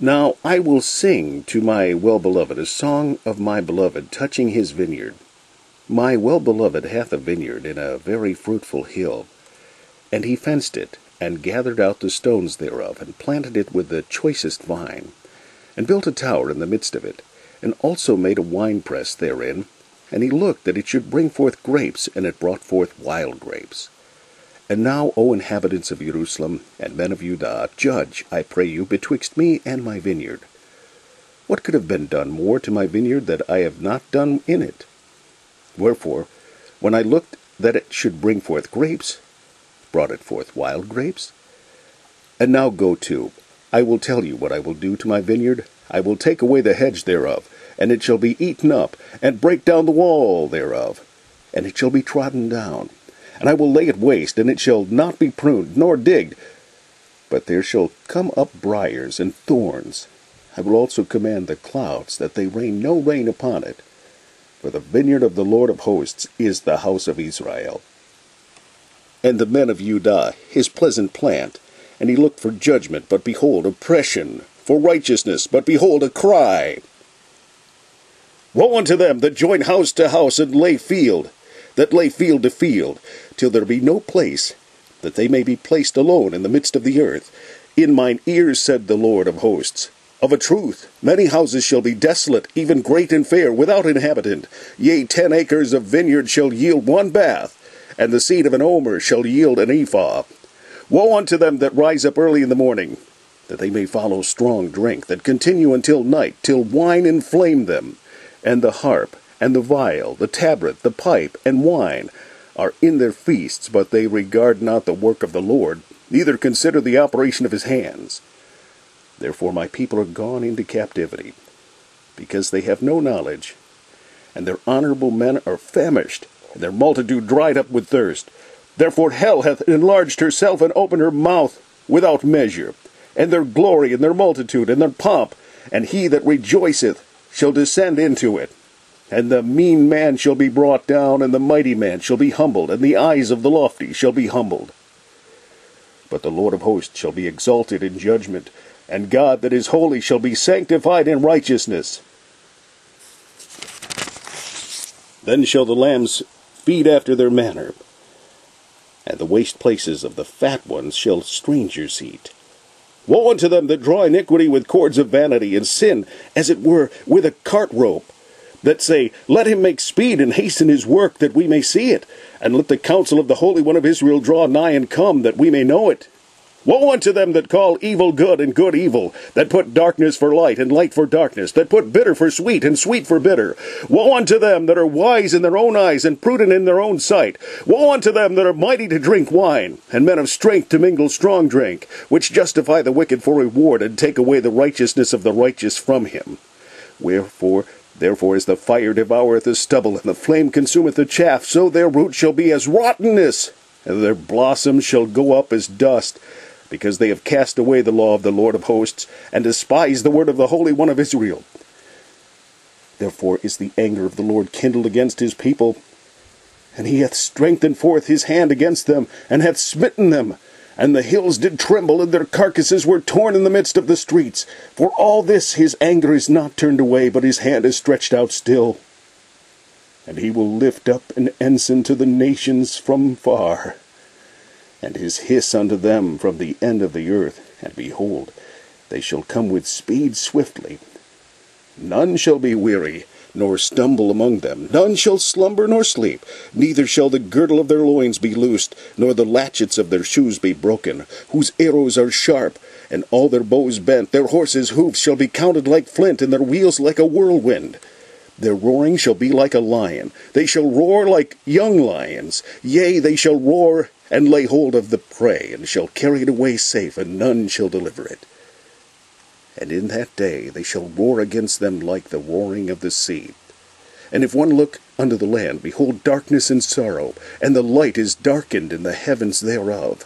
Now I will sing to my well-beloved a song of my beloved touching his vineyard. My well-beloved hath a vineyard in a very fruitful hill, and he fenced it, and gathered out the stones thereof, and planted it with the choicest vine, and built a tower in the midst of it, and also made a winepress therein, and he looked that it should bring forth grapes, and it brought forth wild grapes. And now, O inhabitants of Jerusalem, and men of Judah, judge, I pray you, betwixt me and my vineyard. What could have been done more to my vineyard that I have not done in it? Wherefore, when I looked that it should bring forth grapes, brought it forth wild grapes? And now go to, I will tell you what I will do to my vineyard. I will take away the hedge thereof, and it shall be eaten up, and break down the wall thereof, and it shall be trodden down. And I will lay it waste, and it shall not be pruned, nor digged, but there shall come up briars and thorns. I will also command the clouds, that they rain no rain upon it. For the vineyard of the Lord of hosts is the house of Israel. And the men of Judah his pleasant plant. And he looked for judgment, but behold, oppression, for righteousness, but behold, a cry. Woe unto them that join house to house, and lay field, that lay field to field, till there be no place, that they may be placed alone in the midst of the earth. In mine ears, said the Lord of hosts, of a truth, many houses shall be desolate, even great and fair, without inhabitant. Yea, 10 acres of vineyard shall yield 1 bath, and the seed of an omer shall yield an ephah. Woe unto them that rise up early in the morning, that they may follow strong drink, that continue until night, till wine inflame them, and the harp, and the viol, the tabret, the pipe, and wine are in their feasts, but they regard not the work of the Lord, neither consider the operation of his hands. Therefore my people are gone into captivity, because they have no knowledge, and their honorable men are famished, and their multitude dried up with thirst. Therefore hell hath enlarged herself, and opened her mouth without measure, and their glory, and their multitude, and their pomp, and he that rejoiceth shall descend into it. And the mean man shall be brought down, and the mighty man shall be humbled, and the eyes of the lofty shall be humbled. But the Lord of hosts shall be exalted in judgment, and God that is holy shall be sanctified in righteousness. Then shall the lambs feed after their manner, and the waste places of the fat ones shall strangers eat. Woe unto them that draw iniquity with cords of vanity, and sin, as it were, with a cart rope, that say, Let him make speed and hasten his work, that we may see it, and let the counsel of the Holy One of Israel draw nigh and come, that we may know it. Woe unto them that call evil good and good evil, that put darkness for light and light for darkness, that put bitter for sweet and sweet for bitter. Woe unto them that are wise in their own eyes and prudent in their own sight. Woe unto them that are mighty to drink wine, and men of strength to mingle strong drink, which justify the wicked for reward, and take away the righteousness of the righteous from him. Therefore as the fire devoureth the stubble, and the flame consumeth the chaff, so their root shall be as rottenness, and their blossoms shall go up as dust, because they have cast away the law of the Lord of hosts, and despised the word of the Holy One of Israel. Therefore is the anger of the Lord kindled against his people, and he hath strengthened forth his hand against them, and hath smitten them. And the hills did tremble, and their carcasses were torn in the midst of the streets. For all this his anger is not turned away, but his hand is stretched out still. And he will lift up an ensign to the nations from far, and his hiss unto them from the end of the earth. And behold, they shall come with speed swiftly. None shall be weary, nor stumble among them. None shall slumber nor sleep. Neither shall the girdle of their loins be loosed, nor the latchets of their shoes be broken, whose arrows are sharp, and all their bows bent. Their horses' hoofs shall be counted like flint, and their wheels like a whirlwind. Their roaring shall be like a lion. They shall roar like young lions. Yea, they shall roar and lay hold of the prey, and shall carry it away safe, and none shall deliver it. And in that day they shall roar against them like the roaring of the sea. And if one look unto the land, behold darkness and sorrow, and the light is darkened in the heavens thereof.